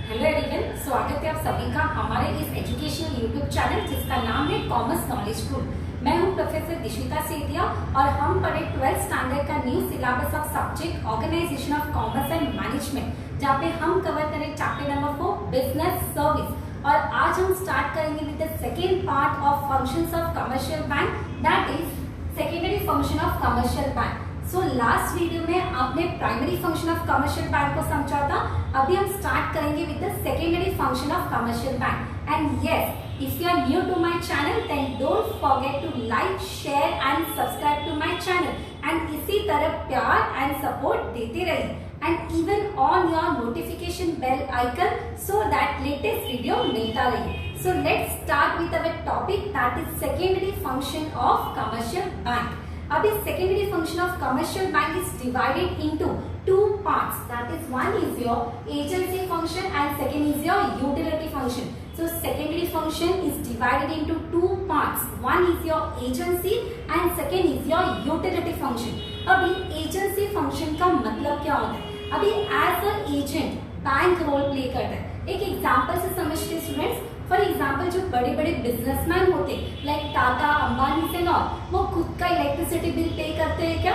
Hello everyone, स्वागत है आप सभी का हमारे इस एजुकेशनल यूट्यूब चैनल जिसका नाम है कॉमर्स नॉलेज ग्रुप। मैं हूं प्रोफेसर दिशिता सेतिया और हम पढ़े 12th स्टैंडर्ड का new syllabus of subject organisation of commerce and management, जहाँ पे हम कवर करें चैप्टर नंबर 4 बिजनेस सर्विस। और आज हम स्टार्ट करेंगे with the second part of functions of commercial bank, that is secondary function of commercial bank. So last video में आपने primary function of commercial bank को समझा था। अभी हम स्टार्ट करेंगे with the secondary function of commercial bank. And yes, if you are new to my channel then don't forget to like, share and subscribe to my channel and इसी तरह प्यार and support देते रहिए and even on your notification bell icon so that latest video मिलता रहे। So let's start with our topic that is secondary function of commercial bank. अभी secondary function of commercial bank is divided into two parts, that is one is your agency function and second is your utility function. So secondary function is divided into two parts, one is your agency and second is your utility function. अभी agency function का मतलब क्या होता है? अभी as a agent bank role play करता है। एक एग्जाम्पल से समझते स्टूडेंट्स। फॉर एग्जाम्पल जो बड़े बड़े बिजनेसमैन होते लाइक टाटा, अंबानी से नॉन, वो खुद का इलेक्ट्रिसिटी बिल पे करते हैं क्या?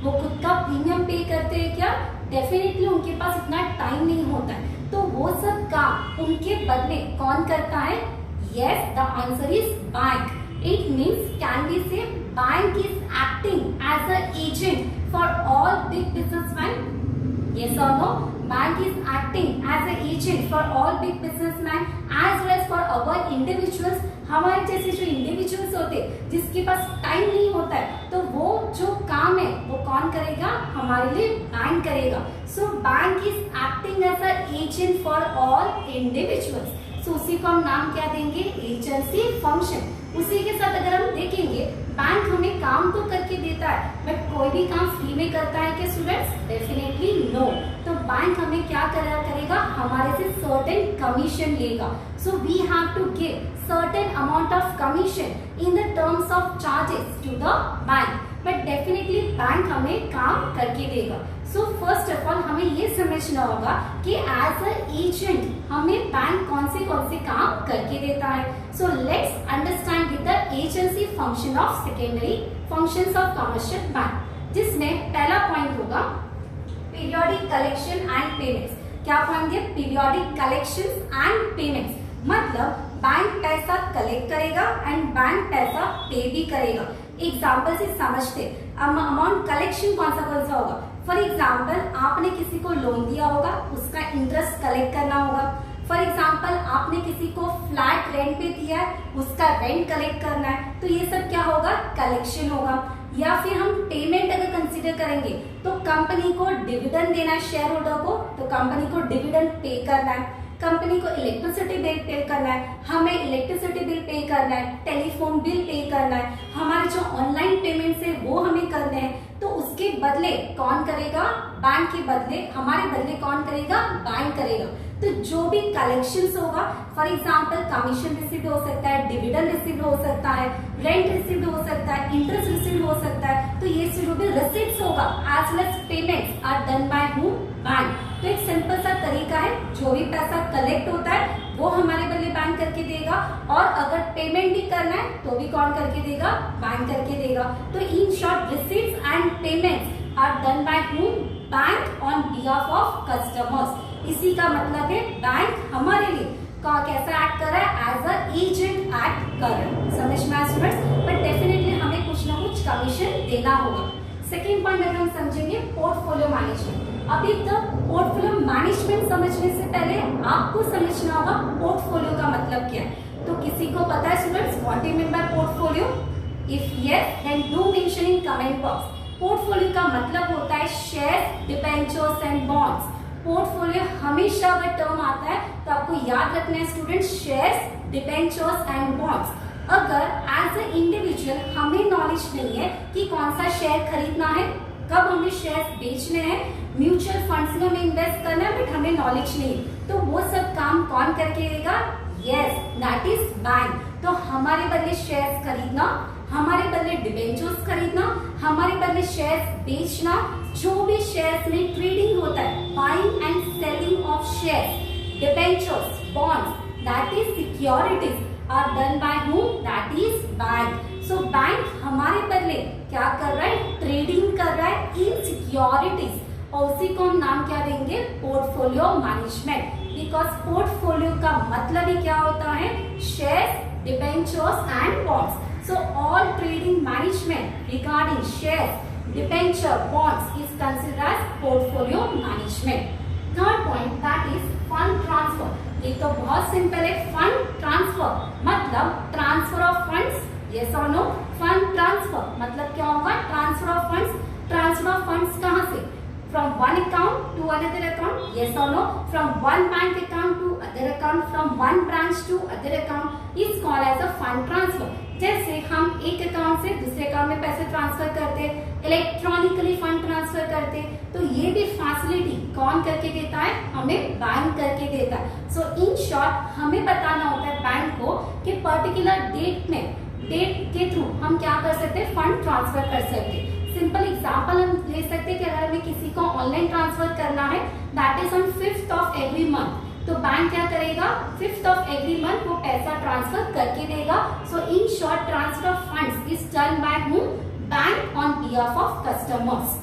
वो खुद का प्रीमियम पे करते हैं क्या? डेफिनेटली उनके पास इतना टाइम नहीं होता है, तो वो सब काम उनके बदले कौन करता है? Yes, the answer is bank. It means can be say bank is acting as a agent for all big businessman. Yes or no? Bank is acting as an agent for all big businessmen as well as for our individuals. हमारे जैसे जो individuals होते जिसके पास time नहीं होता है, तो वो जो काम है वो कौन करेगा? हमारे लिए बैंक करेगा। So bank is acting as a agent for all individuals. So उसी को हम नाम क्या देंगे? Agency function. उसी के साथ अगर हम देखेंगे बैंक हमें काम तो करके देता है, बट कोई भी काम फ्री में करता है क्या स्टूडेंट्स? Definitely no. तो बैंक हमें क्या करेगा? हमारे से सर्टेन कमीशन लेगा। So we have to give certain amount of commission in the terms of charges to the bank, but definitely bank हमें काम करके देगा। सो फर्स्ट ऑफ ऑल हमें ये समझना होगा कि एज अ एजेंट हमें बैंक कौन से काम करके देता है। So let's understand with the agency function of secondary functions of commercial bank, जिसमें पहला पॉइंट होगा पीरियोडिक कलेक्शन एंड पेमेंट्स। क्या पॉइंट है? पीरियोडिक कलेक्शंस एंड पेमेंट्स, मतलब बैंक पैसा कलेक्ट करेगा एंड बैंक पैसा पे भी करेगा। एग्जाम्पल से समझते, अमाउंट कलेक्शन कौन सा होगा? फॉर एग्जाम्पल आपने किसी को लोन दिया होगा, उसका इंटरेस्ट कलेक्ट करना होगा। फॉर एग्जाम्पल आपने किसी को फ्लैट रेंट पे दिया है, उसका रेंट कलेक्ट करना है, तो ये सब क्या होगा? कलेक्शन होगा। या फिर हम पेमेंट अगर कंसीडर करेंगे तो कंपनी को डिविडेंड देना है शेयर होल्डर को, तो कंपनी को डिविडेंड पे करना है। कंपनी को इलेक्ट्रिसिटी बिल पे करना है, हमें इलेक्ट्रिसिटी बिल पे करना है, टेलीफोन बिल पे करना है, हमारे जो ऑनलाइन पेमेंट्स है वो हमें करने हैं, तो उसके बदले कौन करेगा? बैंक के बदले, हमारे बदले कौन करेगा? बैंक करेगा। तो जो भी कलेक्शंस होगा, फॉर एग्जांपल कमीशन रिसीव हो सकता है, डिविडेंड रिसीव हो सकता है, रेंट रिसीव हो सकता है, इंटरेस्ट रिसीव हो सकता है, तो ये जो भी रिसीट्स होगा as well as payments are done by whom? Bank. तो एक सिंपल सा तरीका है, जो भी पैसा कलेक्ट होता है वो हमारे बदले बैंक करके देगा, और अगर पेमेंट भी करना है तो भी कौन करके देगा? बैंक करके देगा। तो in short receipts and payments are done by whom? Bank on behalf of customers. इसी का मतलब है बैंक हमारे लिए कैसा एक्ट कर रहा है? एज अ एजेंट एक्ट कर रहा है। समझ में आया स्टूडेंट्स? बट डेफिनेटली हमें कुछ ना कुछ कमीशन देना होगा। सेकेंड पॉइंट अगर हम समझेंगे पोर्टफोलियो मैनेजमेंट। अभी तक पोर्टफोलियो मैनेजमेंट समझने से पहले आपको समझना होगा पोर्टफोलियो का मतलब क्या है। तो किसी को पता है students what you mean by portfolio? If yes then do mention in comment box. Portfolio का मतलब होता है shares, debentures and bonds. Portfolio हमेशा अगर टर्म आता है तो आपको याद रखना है students, shares, debentures and bonds. अगर एज अ इंडिविजुअल हमें नॉलेज नहीं है कि कौन सा शेयर खरीदना है, कब हमें शेयर्स बेचने हैं, म्यूचुअल फंड्स में हमें इन्वेस्ट करना है, बट हमें नॉलेज नहीं, तो वो सब काम कौन करके देगा? Yes, that is bank. तो हमारे बदले शेयर्स खरीदना, हमारे बदले डिबेंचर्स खरीदना, हमारे बदले शेयर्स बेचना, जो भी शेयर्स में ट्रेडिंग होता है, buying and selling of shares, debentures, bonds, that is securities are done by whom? That is bank. So bank हमारे बदले क्या कर रहा है? ट्रेडिंग कर रहा है इन सिक्योरिटीज, और उसी को हम नाम क्या देंगे? Portfolio management. बिकॉज पोर्टफोलियो का मतलब ही क्या होता है? Shares, debentures and bonds. So all trading management regarding shares, debenture, bonds is considered as portfolio management. Third point that is fund transfer. ये तो बहुत सिंपल है। फंड ट्रांसफर मतलब ट्रांसफर ऑफ फंड्स, यस और नो? फंड ट्रांसफर मतलब क्या होगा? Transfer of funds. Transfer of funds कहाँ से? From one account to another account, yes or no? From one bank account to other account, from one branch to other account is called as a fund transfer. जैसे हम एक account से दूसरे account में पैसे transfer करते, electronically fund transfer करते, तो ये भी फैसिलिटी कौन करके देता है? हमें बैंक करके देता है। सो इन शॉर्ट हमें बताना होता है बैंक को कि पर्टिकुलर डेट के थ्रू हम क्या कर सकते हैं? फंड ट्रांसफर कर सकते हैं। सिंपल एग्जांपल हम ले सकते हैं कि अगर हमें किसी को ऑनलाइन ट्रांसफर करना है, that is on 5th of every month, तो बैंक क्या करेगा? 5th ऑफ एवरी मंथ वो पैसा ट्रांसफर करके देगा। So in short transfer of funds is done by whom? Bank on behalf of customers.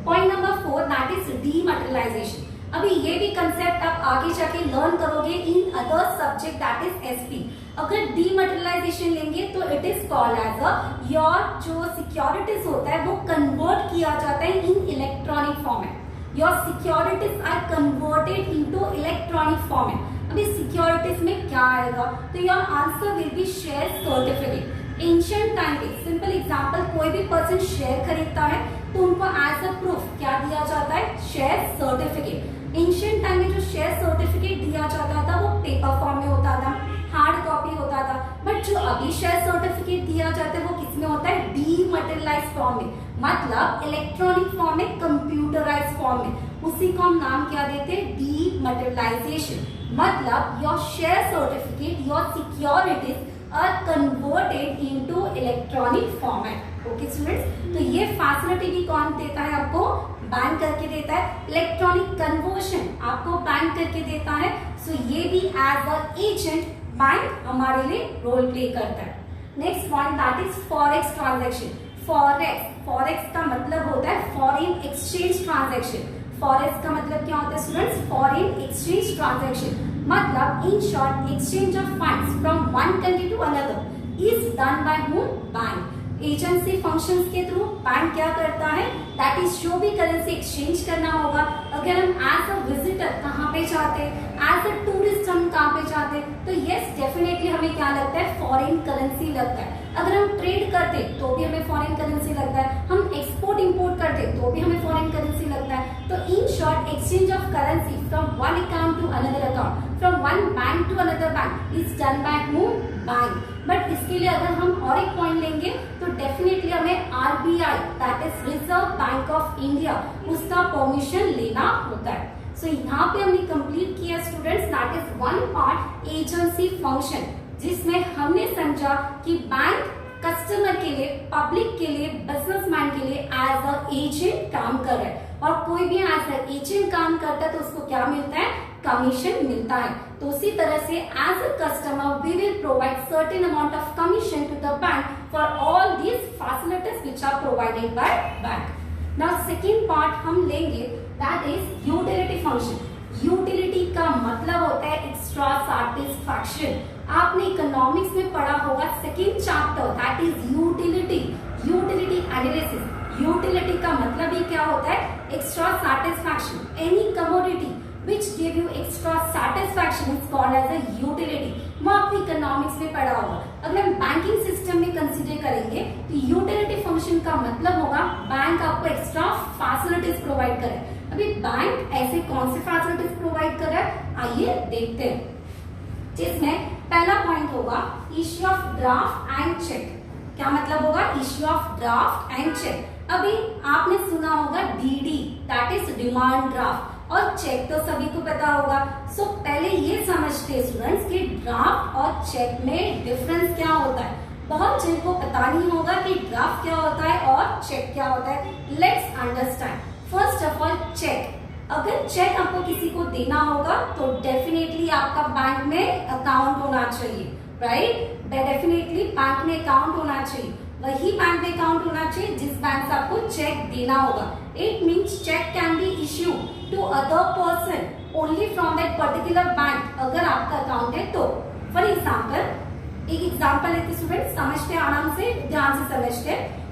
Point number 4 that is dematerialisation. अभी ये भी कंसेप्ट आप आगे जाके लर्न करोगे in other subject that is SP. अगर डीमटेरियलाइजेशन लेंगे तो it is called as a your जो सिक्योरिटीज होता है वो कन्वर्ट किया जाता है in electronic format. Your securities are converted into electronic format. अभी सिक्योरिटीज में क्या आएगा? तो your answer will be share certificate. Ancient time पे सिंपल एग्जांपल, कोई भी पर्सन शेयर खरीदता है तो उनको एज अ प्रूफ क्या दिया जाता है? Share certificate. एंशिएंट टाइम में जो शेयर सर्टिफिकेट दिया जाता था वो पेपर फॉर्म में होता था, हार्ड कॉपी होता था, बट जो अभी शेयर सर्टिफिकेट दिया जाता है वो किसमें होता है? डीमटेरियलाइज्ड फॉर्म में, मतलब इलेक्ट्रॉनिक फॉर्म में, कंप्यूटराइज्ड फॉर्म में। उसी को हम नाम क्या देते हैं? डीमटेरियलाइजेशन। मतलब your share certificate, your securities are converted into electronic format. Okay students, तो ये फैसिलिटी भी कौन देता है आपको? बैंक करके देता है। इलेक्ट्रॉनिक कन्वर्शन आपको बैंक करके देता है। सो ये भी एज अ एजेंट बैंक हमारे लिए रोल प्ले करता है। Next point that is forex transaction. Forex का मतलब होता है फॉरेन एक्सचेंज ट्रांजैक्शन। फॉरेक्स का मतलब क्या होता है स्टूडेंट्स? फॉरेन एक्सचेंज ट्रांजैक्शन मतलब in short exchange of funds from one country to another is done by whom? Bank. Agency functions के थ्रू बैंक क्या करता है? दैट इज जो भी करेंसी एक्सचेंज करना होगा, अगर हम एज अ विजिटर कहाँ पे जाते, एज अ टूरिस्ट हम कहाँ पे जाते, तो यस डेफिनेटली हमें क्या लगता है? फॉरेन करेंसी लगता है। अगर हम ट्रेड करते तो भी हमें फॉरेन करेंसी लगता है, हम एक्सपोर्ट इंपोर्ट करते तो भी हमें फॉरेन करेंसी लगता है। तो in short exchange of currency from one account to another account, from one bank to another bank is done by whom? Bank. But इसके लिए अगर हम और एक पॉइंट लेंगे तो डेफिनेटली हमें RBI that is reserve bank of India उसका परमिशन लेना होता है। सो यहाँ पे हमने कंप्लीट किया students that is one part agency function, जिसमें हमने समझा कि बैंक कस्टमर के लिए, पब्लिक के लिए, बिजनेसमैन के लिए एज अ एजेंट काम कर रहा है, और कोई भी एज अ एजेंट काम करता है तो उसको क्या मिलता है? कमीशन मिलता है। तो उसी तरह से as a customer we will provide certain amount of commission to the bank for all these facilities which are provided by bank. Now second part हम लेंगे that is utility function. Utility का मतलब होता है एक्स्ट्रा सैटिस्फैक्शन। आपने economics में पढ़ा होगा second chapter that is utility analysis. Utility का मतलब ये क्या होता है? Extra satisfaction. Any commodity which give you extra satisfaction is called as a utility। वो आपने इकोनॉमिक्स में पढ़ा होगा। अगर हम बैंकिंग सिस्टम में कंसीडर करेंगे तो यूटिलिटी फंक्शन का मतलब होगा बैंक आपको एक्स्ट्रा फैसिलिटीज प्रोवाइड करे। अभी बैंक ऐसे कौन से फैसिलिटीज प्रोवाइड कर रहा है, आइए देखते हैं। जिसमें पहला पॉइंट होगा issue of draft and cheque. क्या मतलब होगा? Issue of draft and cheque. अभी आपने सुना होगा DD that is demand draft, और चेक तो सभी को पता होगा। सो पहले ये समझते स्टूडेंट्स कि ड्राफ्ट और चेक में डिफरेंस क्या होता है। बहुत जिनको पता नहीं होगा कि ड्राफ्ट क्या होता है और चेक क्या होता है। Let's understand. First of all cheque. अगर चेक आपको किसी को देना होगा तो डेफिनेटली आपका बैंक में अकाउंट होना चाहिए, राइट। डेफिनेटली बैंक में अकाउंट होना चाहिए, वही बैंक में अकाउंट होना चाहिए जिस बैंक से आपको चेक देना होगा। It means cheque can be issue to other person only from that particular bank अगर आपका अकाउंट है तो। फॉर एग्जाम्पल, एक एग्जाम्पल लेते स्टूडेंट, समझते आराम से, ध्यान से समझते।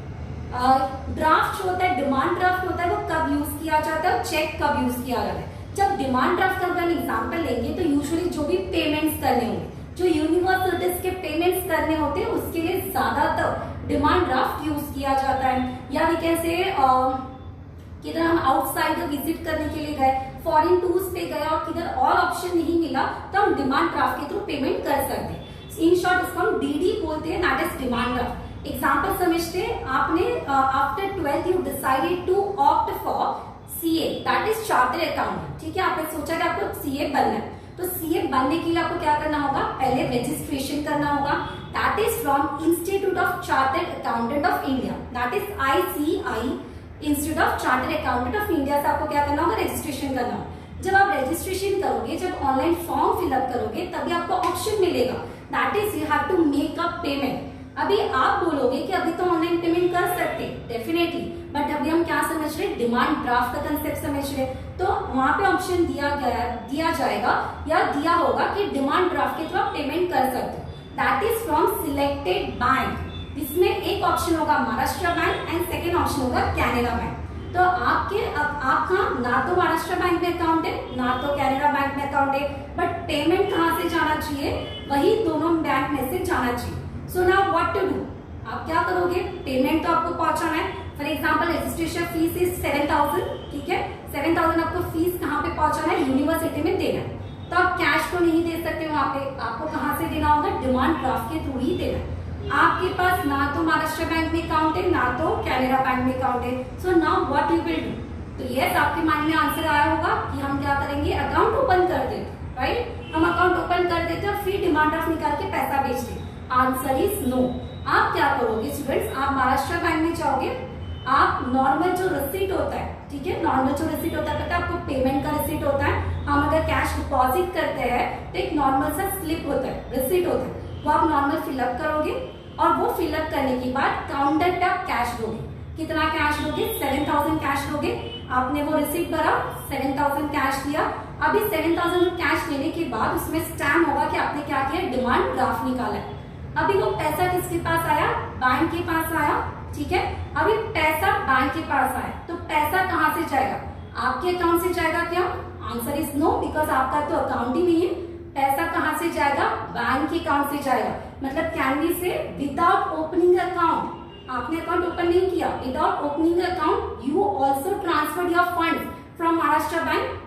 ड्राफ्ट जो होता है, डिमांड ड्राफ्ट होता है, वो कब यूज किया जाता है, चेक कब यूज किया जाता है। जब डिमांड ड्राफ्ट का अगर एग्जाम्पल लेंगे तो यूजुअली जो भी पेमेंट्स करने होंगे, जो यूनिवर्सिटीज के पेमेंट्स करने होते हैं, उसके लिए ज्यादातर डिमांड ड्राफ्ट यूज किया जाता है। या वी कैन से किधर हम आउटसाइड विजिट करने के लिए गए, फॉरेन टूर्स पे गए और किधर और ऑप्शन नहीं मिला तो हम डिमांड ड्राफ्ट के थ्रू पेमेंट कर सकते हैं। इन शॉर्ट इसको हम डीडी बोलते हैं, that is demand draft. Example समझते हैं, आपने after 12th you decided to opt for CA, that is chartered accountant, ठीक है। आपने सोचा कि आपको सीए बनना है, तो सीए बनने के लिए आपको क्या करना होगा, पहले रजिस्ट्रेशन करना होगा, that is from institute of chartered accountant of India, that is ICI, institute of chartered accountant of India से आपको क्या करना होगा, रजिस्ट्रेशन करना होगा। जब आप रजिस्ट्रेशन करोगे, जब ऑनलाइन फॉर्म फिलअप करोगे, तभी आपको ऑप्शन मिलेगा, that is you have to make a payment. अभी आप बोलोगे कि अभी तो ऑनलाइन पेमेंट कर सकते, डेफिनेटली, बट अभी हम क्या समझ रहे, डिमांड ड्राफ्ट का कंसेप्ट समझ रहे, तो वहां पे ऑप्शन दिया जाएगा या दिया होगा कि डिमांड ड्राफ्ट के थ्रू आप पेमेंट कर सकते हो, that is from selected bank. इसमें एक ऑप्शन होगा Maharashtra bank and second option होगा कैनरा बैंक। तो आपका ना तो महाराष्ट्र बैंक में अकाउंट है, ना तो कैनरा बैंक में अकाउंट है, बट पेमेंट कहाँ से जाना चाहिए, वही दोनों बैंक में से जाना चाहिए। So now what to do, आप क्या करोगे, पेमेंट तो आपको पहुंचाना है। For example registration fees is 7000, ठीक है, 7000 आपको फीस कहाँ पे पहुंचाना है, यूनिवर्सिटी में देना है। तो आप कैश तो नहीं दे सकते वहां पे, आपको कहाँ से देना होगा, डिमांड ड्राफ्ट के थ्रू ही देना है। आपके पास ना तो महाराष्ट्र बैंक में अकाउंट है, ना तो कैनरा बैंक में अकाउंट है। सो now what you will do, तो यस आपके माइंड में आंसर आया होगा कि हम क्या करेंगे, अकाउंट ओपन कर देते, राइट। हम अकाउंट ओपन कर देते और फिर डिमांड ड्राफ्ट निकाल के पैसा भेजते। Answer is no. आप क्या करोगे स्टूडेंट्स, आप महाराष्ट्र बैंक में जाओगे, आप नॉर्मल जो रिसीट होता है, ठीक है, नॉर्मल जो रिसीट होता है, पता है आपको, पेमेंट का रिसीट होता है। हम अगर कैश डिपॉजिट करते हैं तो एक नॉर्मल सा स्लिप होता है, रिसीट होता है, वो आप नॉर्मल फिलअप करोगे और वो फिलअप करने के बाद काउंटर पे आप कैश दोगे। कितना कैश दोगे, 7000 कैश दोगे। आपने वो रिसीट भरा, 7000 कैश दिया। अभी 7000 कैश लेने के बाद उसमें स्टैम्प होगा कि आपने क्या किया, डिमांड ड्राफ्ट निकाला है। अभी वो पैसा किसके पास आया, बैंक के पास आया, ठीक है। अभी पैसा बैंक के पास आया, तो पैसा कहाँ से जाएगा, आपके अकाउंट से जाएगा क्या, आंसर इज नो, बिकॉज आपका तो अकाउंट ही नहीं है। पैसा कहाँ से जाएगा, बैंक के अकाउंट से जाएगा। मतलब कैन वी से विदाउट ओपनिंग अकाउंट, आपने अकाउंट ओपन नहीं किया, without opening account you also transfer your fund from Maharashtra bank.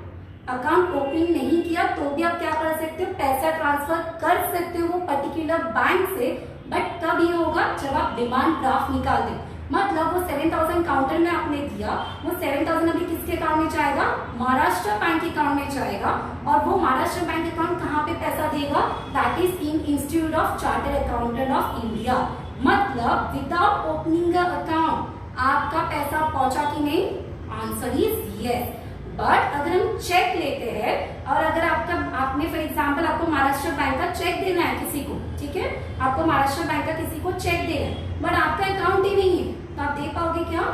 Account opening नहीं किया तो भी आप क्या कर सकते हो, पैसा ट्रांसफर कर सकते हो वो पर्टिकुलर बैंक से, बट कब ये होगा, जब आप डिमांड ड्राफ्ट निकाल दें। मतलब वो 7000 काउंटर में आपने दिया, वो 7000 अभी किसके अकाउंट में जाएगा, महाराष्ट्र बैंक के अकाउंट में जाएगा। और वो महाराष्ट्र बैंक अकाउंट कहाँ पे पैसा देगा, that is in institute of chartered accountant of India. मतलब विदाउट ओपनिंग अकाउंट आपका पैसा पहुंचा कि नहीं, आंसर इज यस। बट अगर हम चेक लेते हैं और अगर आपने फॉर एग्जाम्पल आपको महाराष्ट्र बैंक का चेक देना है किसी को, ठीक है, आपको महाराष्ट्र बैंक का किसी को चेक देना है, बट आपका अकाउंट ही नहीं है, तो आप दे पाओगे क्या,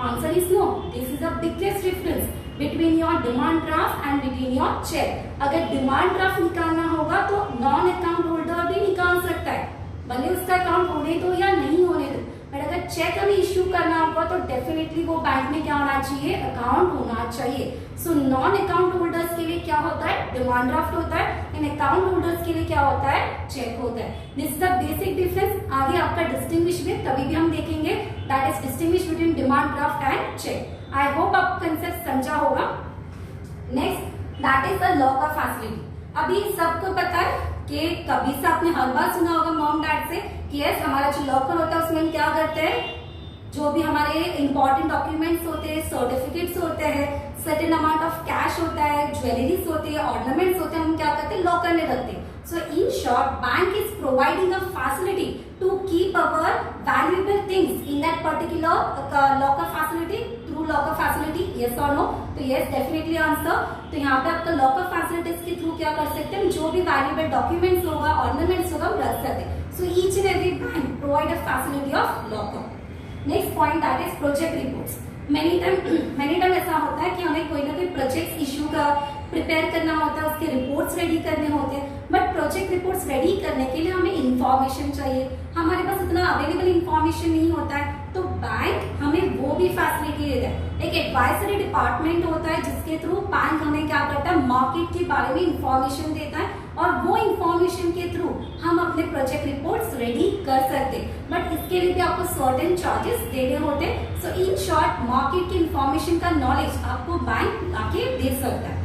answer is no. This is the biggest difference between your demand draft and between your cheque. अगर डिमांड ड्राफ्ट निकालना होगा तो नॉन अकाउंट होल्डर भी निकाल सकता है, भले उसका अकाउंट होने दो या नहीं होने दो, बट अगर चेक हमें इश्यू करना होगा तो डेफिनेटली वो बैंक में क्या होना चाहिए, अकाउंट होना चाहिए। सो नॉन अकाउंट होल्डर्स के लिए क्या होता है, डिमांड ड्राफ्ट होता है, इन अकाउंट होल्डर्स के लिए क्या होता है, चेक होता है। This is the basic difference. आगे आपका डिस्टिंग्विश में तभी भी हम देखेंगे, that is distinguish between demand draft and cheque. I hope आपको कंसेप्ट समझा होगा। Next that is the lock of facility. अभी सबको पता है कि कभी से आपने हर बार सुना होगा मॉम डैड से कि यस हमारा जो लॉकर होता है उसमें हम क्या करते हैं, जो भी हमारे इंपॉर्टेंट डॉक्यूमेंट्स होते हैं, सर्टिफिकेट्स होते हैं, सर्टेन अमाउंट ऑफ कैश होता है, ज्वेलरीज होती है, ऑर्नामेंट्स होते हैं, हम क्या करते हैं, लॉक स्टॉक करने रखते हैं। So in short bank is providing a facility to keep our valuable things in that particular locker facility through locker facility, yes और नो? तो यस डेफिनेटली आंसर। तो यहाँ पे आपका लॉकर फैसिलिटीज के थ्रू क्या कर सकते हैं, जो भी वैल्यूएबल डॉक्यूमेंट्स होगा, ऑर्नामेंट्स होगा, हम रख सकते हैं। So each and every bank provide a facility of locker. Next point that is project reports. Many time ऐसा होता है कि हमें कोई ना कोई प्रोजेक्ट इशू का प्रिपेयर करना होता है, उसके रिपोर्ट्स रेडी करने होते हैं, बट प्रोजेक्ट रिपोर्ट्स रेडी करने के लिए हमें इंफॉर्मेशन चाहिए, हमारे पास इतना अवेलेबल इंफॉर्मेशन नहीं होता है, तो बैंक हमें वो भी फैसिलिटी देता है। एक एडवाइजरी डिपार्टमेंट होता है जिसके थ्रू बैंक हमें क्या करता है, मार्केट के बारे में इंफॉर्मेशन देता है, और वो इंफॉर्मेशन के थ्रू हम अपने प्रोजेक्ट रिपोर्ट्स रेडी कर सकते हैं, बट इसके लिए भी आपको सर्टेन चार्जेस देने होते हैं। सो इन शॉर्ट मार्केट की इंफॉर्मेशन का नॉलेज आपको बैंक आके दे सकता है।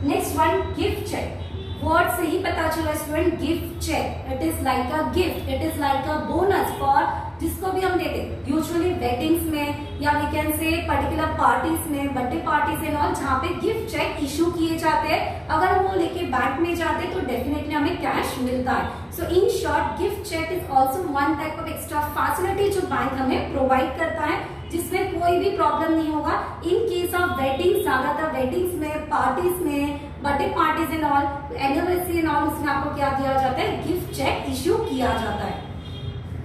Next one, gift cheque. Word से ही पता चला student, gift cheque, it is like a gift, it is like a bonus for, जिसको भी हम देते हैं यूजुअली वेडिंग्स में या we can say particular parties में, बर्थडे पार्टीज एंड ऑल, जहाँ पे गिफ्ट चेक इशू किए जाते हैं। अगर हम वो लेके बैंक में जाते हैं तो डेफिनेटली हमें कैश मिलता है। So in short gift cheque is also one type of extra facility जो बैंक हमें प्रोवाइड करता है, जिसमें कोई भी प्रॉब्लम नहीं होगा इन केस ऑफ वेडिंग्स। ज्यादातर वेडिंग्स में, पार्टीज में, birthday parties and all, anniversary and all, उसमें आपको क्या दिया जाता है, गिफ्ट चेक इशू किया जाता है।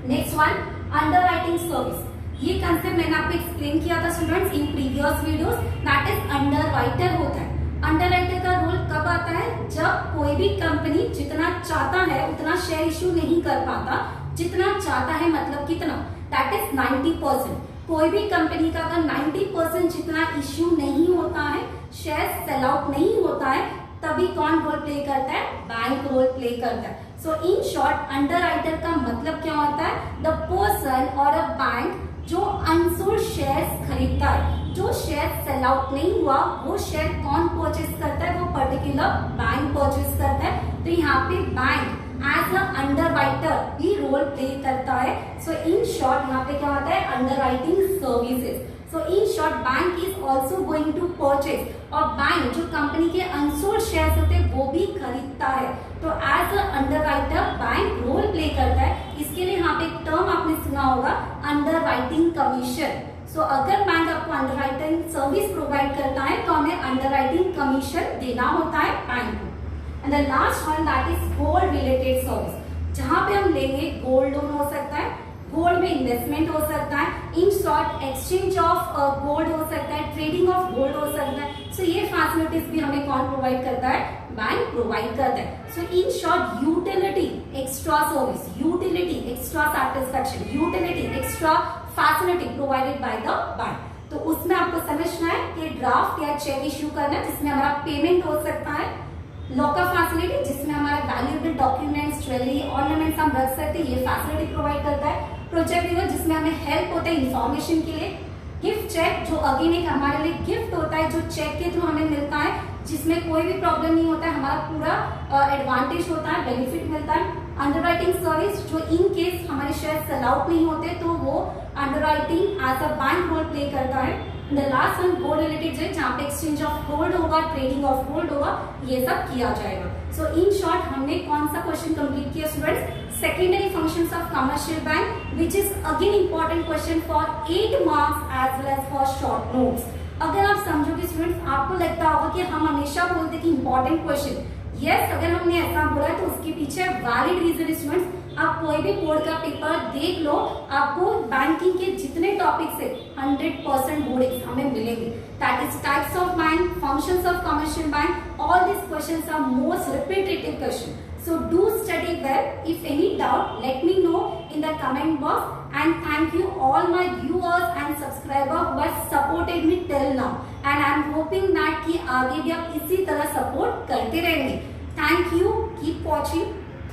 Next one, underwriting service. ये कंसेप्ट मैंने आपको एक्सप्लेन किया था students in previous videos, that is underwriter होता है। अंडरराइटर का रोल कब आता है, जब कोई भी कंपनी जितना चाहता है उतना शेयर इशू नहीं कर पाता, जितना चाहता है मतलब कितना, दैट इज 90%। कोई भी कंपनी का अगर 90% जितना इश्यू नहीं होता है, शेयर सेल आउट नहीं होता है, तभी कौन रोल प्ले करता है, बैंक रोल प्ले करता है। सो इन शॉर्ट अंडरराइटर का मतलब क्या होता है, द पर्सन और अ बैंक जो अनसोल्ड शेयर्स खरीदता है, जो शेयर सेल आउट नहीं हुआ, वो शेयर कौन परचेज करता है, वो पर्टिकुलर बैंक परचेज करता है। तो यहाँ पे बैंक एज अ अंडरराइटर भी रोल प्ले करता है। सो इन शॉर्ट यहाँ पे क्या होता है, underwriting services. So in short bank is also going to purchase, और बैंक जो कंपनी के अनसोल्ड शेयर्स होते हैं वो भी खरीदता है। तो as a underwriter bank role play करता है। इसके लिए यहाँ पे एक टर्म आपने सुना होगा, अंडरराइटिंग कमीशन। सो अगर बैंक आपको अंडरराइटिंग सर्विस प्रोवाइड करता है तो हमें अंडरराइटिंग कमीशन देना होता है बैंक को। And the last one that is gold related service, जहां पे हम लेंगे गोल्ड लोन हो सकता है, गोल्ड में इन्वेस्टमेंट हो सकता है, इन शॉर्ट एक्सचेंज ऑफ गोल्ड हो सकता है, ट्रेडिंग ऑफ गोल्ड हो सकता है। सो ये फैसिलिटीज भी हमें कौन प्रोवाइड करता है, बैंक प्रोवाइड करता है। So in short utility extra service, utility extra satisfaction, utility extra facility provided by the bank. तो उसमें आपको समझना है कि ड्राफ्ट या चेक इश्यू करना जिसमें हमारा पेमेंट हो सकता है, लॉकर फैसिलिटी जिसमें हमारा वैल्यूएबल डॉक्यूमेंट्स, ज्वेलरी, ऑर्नामेंट्स हम रख सकते हैं, ये फैसिलिटी प्रोवाइड करता है। प्रोजेक्ट रिपोर्ट जिसमें हमें हेल्प होता है इंफॉर्मेशन के लिए। गिफ्ट चेक जो अगेन एक हमारे लिए गिफ्ट होता है, जो चेक के थ्रू हमें मिलता है, जिसमें कोई भी प्रॉब्लम नहीं होता है, हमारा पूरा एडवांटेज होता है, बेनिफिट मिलता है। अंडरराइटिंग सर्विस जो इन केस हमारे शेयर सेल आउट नहीं होते तो वो underwriting as a bank role play करता है। The last one gold related जो जहाँ पे एक्सचेंज ऑफ गोल्ड होगा, ट्रेडिंग ऑफ गोल्ड होगा, ये सब किया जाएगा। सो इन शॉर्ट हमने कौन सा क्वेश्चन कंप्लीट किया students, secondary functions of commercial bank, which is again important question for 8 marks as well as for short notes. अगर आप समझोगे स्टूडेंट्स, आपको लगता होगा कि हम हमेशा बोलते कि इंपॉर्टेंट क्वेश्चन, यस अगर हमने ऐसा बोला तो उसके पीछे वैलिड रीजन स्टूडेंट्स। आप कोई भी बोर्ड का पेपर देख लो, आपको बैंकिंग के जितने टॉपिक्स है 100% बोर्ड एग्जाम में मिलेंगे। That is types of bank, functions of commercial bank, all this questions are most repetitive question. So do study well. If any doubt, let me know in the comment box. And thank you all my viewers and subscribers who have supported me till now. And I am hoping that कि आगे भी आप इसी तरह support करते रहेंगे. Thank you. Keep watching.